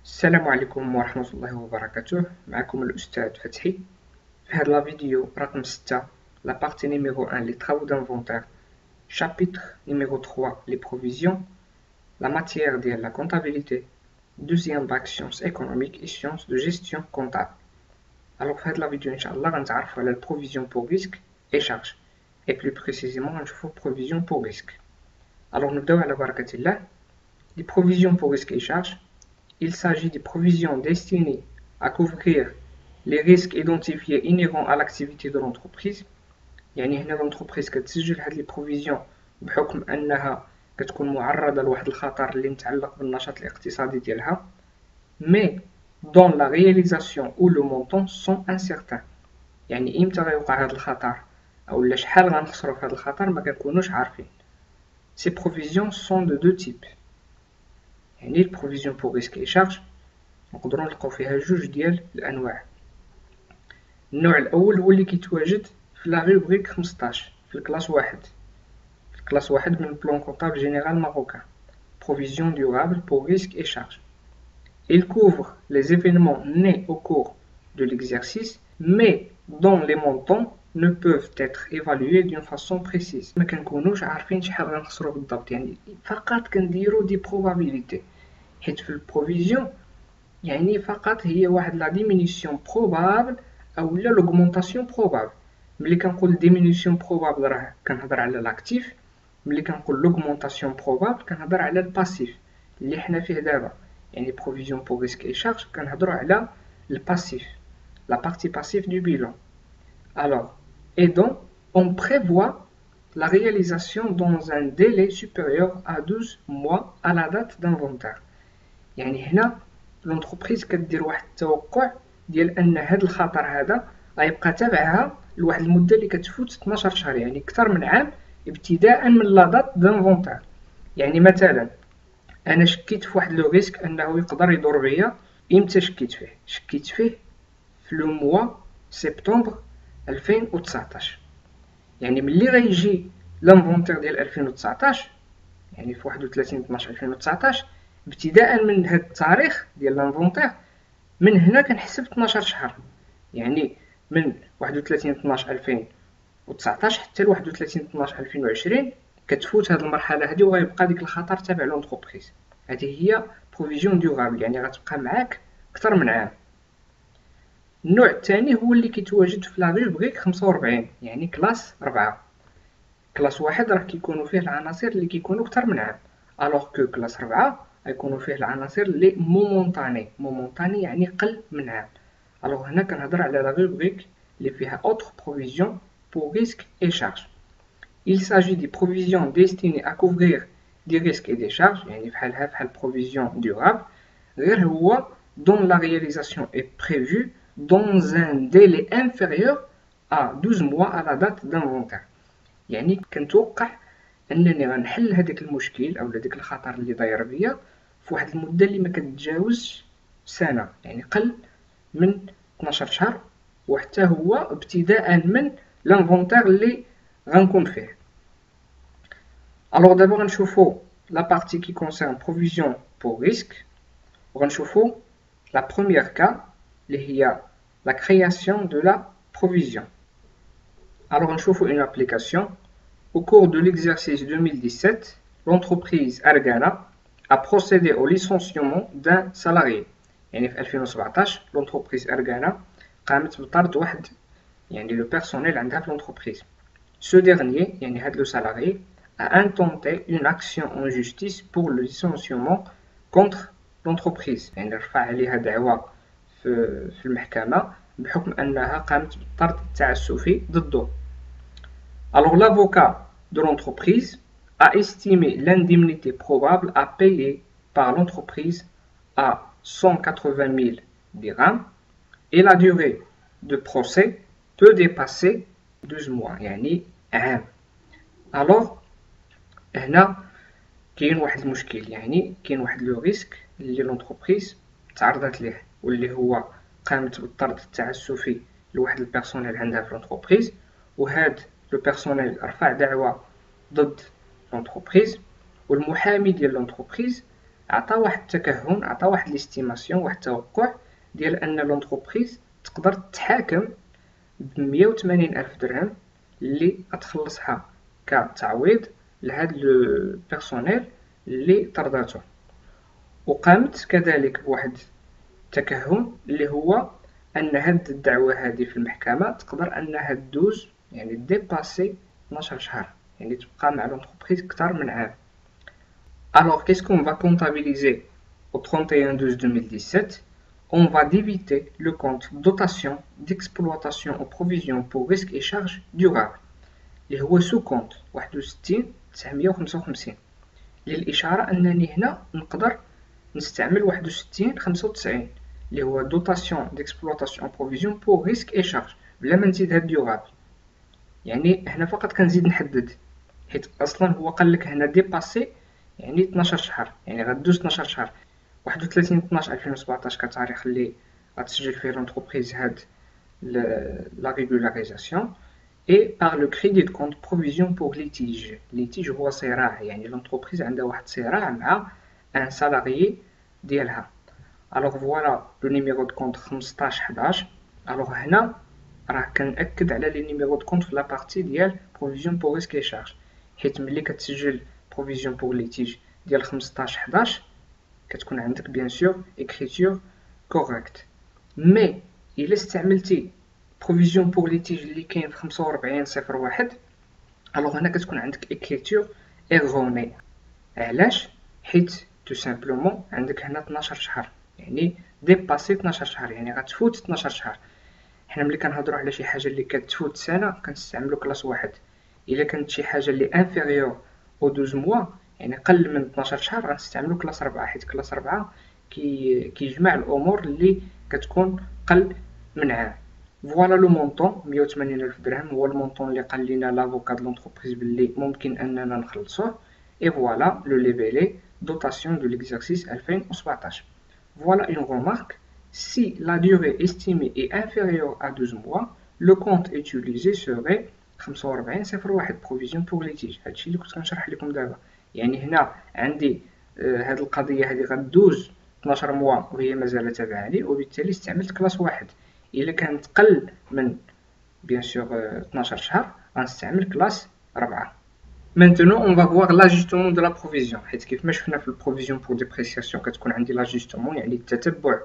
السلام عليكم ورحمة الله وبركاته. معكم الأستاذ فتحي. في هذا الفيديو رقم 6 la partie numéro 1 les travaux d'inventaire, chapitre numéro 3 les provisions, la matière de la comptabilité, deuxième bac sciences économiques et sciences de gestion comptable. Alors في هذا الفيديو إن شاء الله غنتعرفوا على provision pour risque et charge et plus précisément غنشوفوا provision pour risque. Alors نبداو على بركة الله. Les provisions pour risque et charge. Il s'agit de provisions destinées à couvrir les risques identifiés inhérents à l'activité de l'entreprise. يعني هنا l'entreprise كتسجل هاد لي بروفيزيون بحكم أنها كتكون معرضة لواحد الخطر اللي متعلق بالنشاط الاقتصادي ديالها. Mais dont la réalisation ou le montant sont incertains. يعني إمتى غيوقع هاد الخطر أو شحال غنخسرو في هاد الخطر ما كنكونوش عارفين. Ces provisions sont de deux types. يعني البروفيزيون بور ريسك اي شارج نقدروا نلقاو فيها جوج ديال الانواع. النوع الاول هو اللي كيتواجد في لا روبريك 15 في الكلاس واحد، من البلان كونطابل جينيرال ماروكان. provision durable pour risque et charge. Il couvre les événements nés au cours de l'exercice mais dont les montants ne peuvent être évalués d'une façon précise. ما كنكونوش عارفين شحال غنخسروا بالضبط، يعني فقط كنديروا دي probabilité. حيت في البروفيزيون يعني فقط هي واحد لا ديمينيسيون بروبابل او لا لوغمونطاسيون بروبابل. ملي كنقول ديمينيسيون بروبابل راه كنهضر على لاكتيف، ملي كنقول لوغمونطاسيون بروبابل كنهضر على الباسيف اللي حنا فيه دابا. يعني provision pour risque et charge كنهضروا على الباسيف، la partie passive du bilan. Alors, et donc on prévoit la réalisation dans un délai supérieur à 12 mois à la date d'inventaire. يعني هنا لونتربريز كدير واحد التوقع ديال ان هذا الخطر هذا غيبقى تابعها لواحد المده اللي كتفوت 12 شهر، يعني اكثر من عام ابتداء من لا دات دانفونتير. يعني مثلا انا شكيت في واحد لو ريسك انه يقدر يدور بيا. امتى شكيت فيه في لو موا سبتمبر 2019. يعني ملي غيجي لانفونتير ديال 2019 يعني في 31 12 2019 ابتداء من هذا التاريخ ديال لانفونتير، من هنا كنحسب 12 شهر. يعني من 31 12 2019 حتى ل 31 12 2020 كتفوت هذه المرحله هذه وغيبقى ديك الخطر تابع لونتربريز. هذه هي بروفيزيون دورابل، يعني غتبقى معاك اكثر من عام. النوع الثاني هو اللي كيتواجد في لا روبريك 45، يعني كلاس 4. كلاس واحد راه كيكونوا فيه العناصر اللي كيكونوا اكثر من عام، الوغ كو كلاس 4 غيكونوا فيه العناصر اللي مومونطاني يعني قل من عام. الوغ هنا كنهضر على لا روبريك اللي فيها autre provision pour risque et charge. Il s'agit des provisions destinées à couvrir des risques et des charges، يعني بحال provision durable، غير هو dont la réalisation est prévue dans un délai inférieur à 12 mois à la date d'inventaire. يعني كنتوقع انني غنحل هذاك المشكل او داك الخطر اللي داير بيا في واحد المده اللي ما كتجاوزش سنه، يعني قل من 12 شهر، وحتى هو ابتداء من لانفونتير اللي غنكون فيه. الوغ دابا غنشوفوا لا بارتي كي كونسيرن provision pour risque، وغنشوفوا لا بروميير كا اللي هي la création de la provision. Alors غنشوفوا une application. Au cours de l'exercice 2017, l'entreprise Ergana a procédé au licenciement d'un salarié. يعني في 2017 l'entreprise Ergana قامت بطرد واحد يعني le personnel عندها في l'entreprise. Ce dernier يعني هذا le salarié a intenté une action en justice pour le licenciement contre l'entreprise. يعني رفع عليها دعوى في المحكمة بحكم أنها قامت بالطرد التعسفي ضده. Alors l'avocat de l'entreprise a estimé l'indemnité probable à payer par l'entreprise à 180 000 dirhams et la durée de procès peut dépasser 12 mois، يعني عام. Alors هنا كاين واحد المشكل، يعني كاين واحد لو ريسك اللي لونتربريز تعرضت ليه واللي هو قامت بالطرد التعسفي لواحد البيرسونيل عندها في لونتربريز، وهاد لو بيرسونيل رفع دعوى ضد لونتربريز، والمحامي ديال لونتربريز عطى واحد التكهن، عطى واحد الاستيماسيون، واحد التوقع ديال ان لونتربريز تقدر تحاكم ب180 ألف درهم اللي غتخلصها كتعويض لهاد لو بيرسونيل اللي طرداتو. وقامت كذلك بواحد التكهن اللي هو ان هاد الدعوة هادي في المحكمة تقدر انها دوز يعني ديباسي 12 شهر، يعني تبقى مع لونتربريز كتر من عام. Alors, qu'est-ce qu'on va comptabiliser au 31/12/2017? On va débiter le compte dotation d'exploitation aux provisions pour risques et charges durables اللي هو سو كونت 61955 للإشارة أنني هنا نقدر نستعمل 6195 اللي هو دوتاسيون ديكسبلوطاسيون بروفيزيون بور ريسك اي شارج بلا ما نزيد هاد ديورابل. يعني هنا فقط كنزيد نحدد، حيت اصلا هو قال لك هنا ديباسي يعني 12 شهر، يعني غدوز 12 شهر. 31/12/2017 كتاريخ اللي غتسجل فيه لونتربريز هاد لا ريغولاريزاسيون. et par le crédit de compte provision pour litige. litige هو صراع، يعني لونتربريز عندها واحد صراع مع ان سالاريي ديالها. الوغ فوالا لو نيميرو دو كونت 1511. الوغ هنا راه كنأكد على لي نيميرو دو كونت في لابارتي ديال بروفيزيون بور ريسك اي شارج، حيت ملي كتسجل بروفيزيون بور ليتيج ديال 1511 كتكون عندك بيان سور écriture correcte. مي الا استعملتي بروفيزيون بور ليتيج اللي كاين في 45/01 الوغ هنا كتكون عندك écriture erronée. علاش؟ حيت تو سامبلومون عندك هنا 12 شهر، يعني ديباسي 12 شهر، يعني غتفوت 12 شهر. حنا ملي كنهضروا على شي حاجه اللي كتفوت سنه كنستعملوا كلاس واحد. الا كانت شي حاجه اللي انفيريور او 12 موا يعني قل من 12 شهر غنستعملوا كلاس 4، حيت كلاس 4 كيجمع الامور اللي كتكون قل من عام. فوالا لو مونطون 180 الف درهم هو المونطون اللي قال لنا لافوكا د لونتربريز باللي ممكن اننا نخلصوه. اي فوالا لو ليبيلي dotation de l'exercice 2017. Voilà une remarque: si la durée estimée est inférieure à 12 mois, le compte utilisé serait 45/01 provision pour litige. هادشي اللي كنت كنشرح لكم دابا. يعني هنا عندي هاد القضيه هادي غدوز 12 موا وهي مازال تابعاني، وبالتالي استعملت كلاس واحد. الا كانت قل من بيان سور 12 شهر غنستعمل كلاس 4. Maintenant, on va voir l'ajustement de la provision. حيت كيف ما شفنا في البروفيزيون بور ديبريسياسيون كتكون عندي لاجستمون، يعني التتبع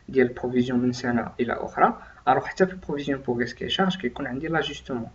ديال البروفيزيون من سنه الى اخرى. الوغ حتى في البروفيزيون بور ريسك اي شارج كيكون عندي لاجستمون.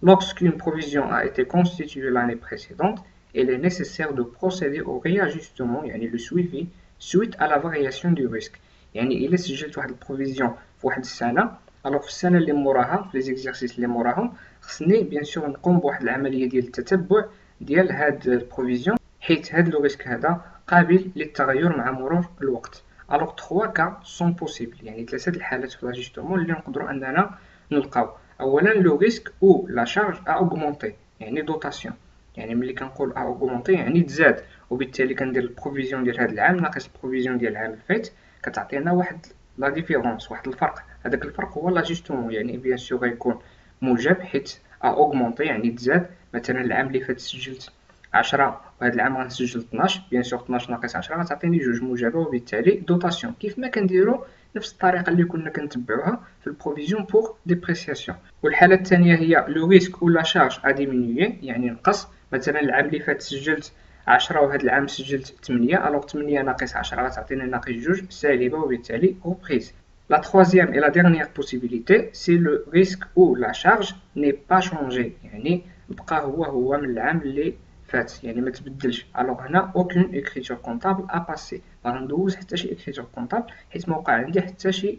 Lorsqu'une provision a été constituée l'année précédente, il est nécessaire de procéder au réajustement, يعني le suivi, suite à la variation du risque. يعني إلا سجلت واحد البروفيزيون في واحد السنة، الوغ في السنة اللي موراها في لي زيكزارسيس اللي موراهم خصني بيان سور نقوم بواحد العملية ديال التتبع ديال هاد البروفيزيون، حيت هاد لو ريسك هذا قابل للتغير مع مرور الوقت. الوغ 3 كا سون بوسيبل، يعني 3 الحالات في لاجستمون اللي نقدروا اننا نلقاو. اولا لو ريسك او لا شارج ا اوغمونتي، يعني دوتاسيون، يعني ملي كنقول ا اوغمونتي يعني تزاد، وبالتالي كندير البروفيزيون ديال هذا العام ناقص البروفيزيون ديال العام الفات، كتعطينا واحد لا ديفيرونس، واحد الفرق. هذاك الفرق هو لاجستمون، يعني بيان سور غيكون موجب حيت ا اوغمونتي يعني تزاد. مثلا العام اللي فات سجلت 10 وهذا العام غنسجل 12، بيان سور 12 ناقص 10 غتعطيني جوج موجبه، وبالتالي دوتاسيون. كيف ما كنديروا نفس الطريقه اللي كنا كنتبعوها في البروفيزيون بور ديبريسياسيون. والحاله الثانيه هي لو ريسك او لا شارج ا ديمينيي، يعني نقص. مثلا العام اللي فات سجلت 10 وهذا العام سجلت 8، الوغ 8 ناقص 10 غتعطينا ناقص جوج سالبه، وبالتالي reprise. La troisième et la dernière possibilité, c'est le risque où la charge n'est pas changée، يعني بقى هو من العام اللي فات، يعني ما تبدلش. الوغ هنا aucune écriture comptable à passer، ما غندوز حتى شي écriture comptable حيت ما وقع عندي حتى شي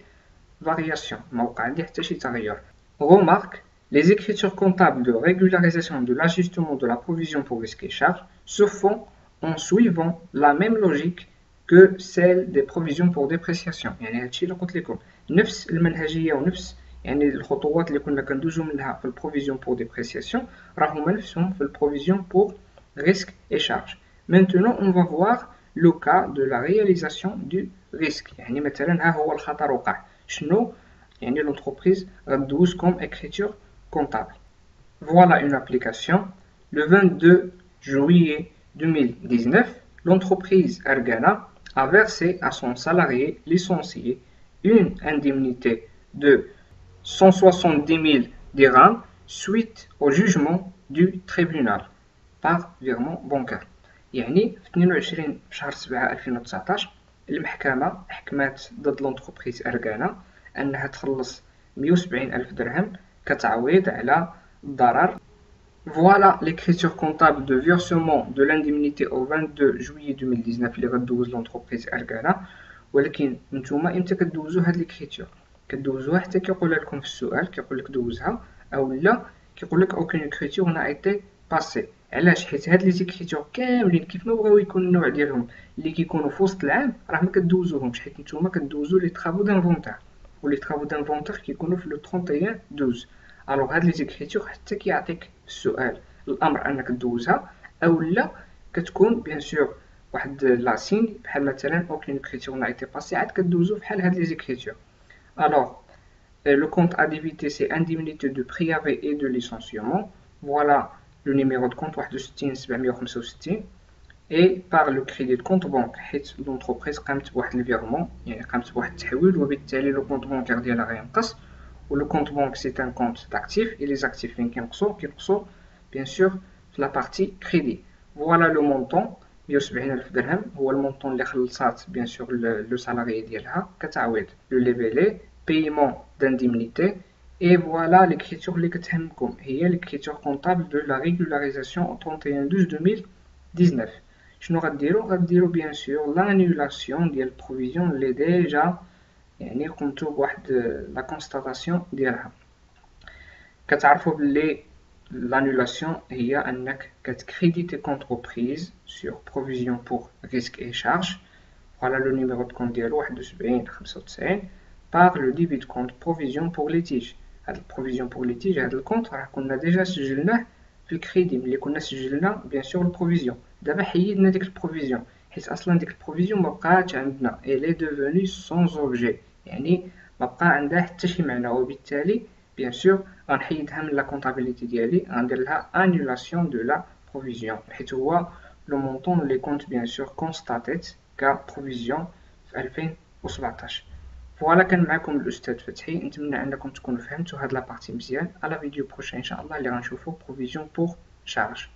variation، ما وقع عندي حتى شي تغير. Remarque: les écritures comptables de régularisation de l'ajustement de la provision pour risque et charge se font en suivant la même logique que celle des provisions pour dépréciation. يعني هادشي اللي قلت لكم نفس المنهجيه ونفس يعني الخطوات اللي كنا كندوزو منها في البروفيزيون بور ديبريسياسيون راهما نفسهم في البروفيزيون بور risque et charge. Maintenant, on va voir le cas de la réalisation du risque. يعني مثلا ها هو الخطر وقع، شنو يعني l'entreprise غدوز comme écriture comptable. Voilà une application. Le 22 juillet 2019, l'entreprise Ergana a versé à son salarié licencié une indemnité de 170 000 dirhams suite au jugement du tribunal par virement bancaire. يعني في 22 شهر 7 2019 المحكمة حكمت ضد لونتربريز أرغانا أنها تخلص 170 ألف درهم كتعويض على الضرر. Voilà l'écriture comptable de versement de l'indemnité au 22 juillet 2019 اللي غدوز لونتربريز أرغانا. ولكن نتوما امتى كدوزو هاد ليكريتور؟ كدوزوها حتى كيقولها لكم في السؤال، كيقولك دوزها او لا كيقولك اوكين اكريتور نا ايتي باسي. علاش؟ حيت هاد لي زيكريتور كاملين كيف ما بغاو يكون النوع ديالهم اللي كيكونوا في وسط العام راه ما كدوزوهمش، حيت نتوما كدوزو لي طرافو دانفونتير، ولي طرافو دانفونتير كيكونوا في لو 31 12. الوغ هاد لي زيكريتور حتى كيعطيك في السؤال الامر انك دوزها او لا كتكون بيان سور واحد لاسين بحال مثلا اوكين écriture n'a été passée عاد كدوزو بحال هاد لي زيكريتور. Alors, le compte à débiter, c'est indemnité de préavis et de licenciement. Voilà le numéro de compte 61 765. Et par le crédit de compte banque, حيت l'entreprise قامت بواحد الفيرمون، يعني قامت بواحد التحويل، وبالتالي le compte bancaire ديالها غينقص. و le compte banque c'est un compte d'actifs et les actifs فين كينقصوا bien sûr في la partie crédit. Voilà le montant 170 ألف درهم هو المونطون اللي خلصات بيان سور لو سالاري ديالها كتعويض لو ليفيلي paiement d'indemnité. Et voilà l'écriture اللي كتهمكم هي l'écriture comptable de la régularisation au 31 12 2019. شنو غديرو بيان سور l'annulation ديال البروفيزيون اللي ديجا يعني قمتو بواحد لا كونستاتاسيون ديالها. كتعرفوا بلي l'annulation هي أنك كتكريديتي كونت روبريز sur provision pour risque et charge. Voilà le numéro de compte ديالو 71 95 par le débit de compte provision pour litige. هاد البروفيزيون pour litige هاد الكونت راه كنا ديجا سجلناه في الكريدي ملي كنا سجلنا بيان سور البروفيزيون. دابا حيدنا ديك البروفيزيون حيت اصلا ديك البروفيزيون مبقاتش عندنا elle est devenue sans objet، يعني مبقى عندها حتى شي معنى، وبالتالي بيان سور غنحيدها من لا كونطابيليتي ديالي، غندير لها annulation de la provision حيت هو لو مونطون اللي كنت بيان سور كونستاتيت كبروفيزيون في 2017. فوالا كان معكم الاستاذ فتحي، نتمنى انكم تكونوا فهمتوا هاد لابارتي مزيان. على فيديو بروشين ان شاء الله اللي غنشوفو بروفيزيون بور شارج.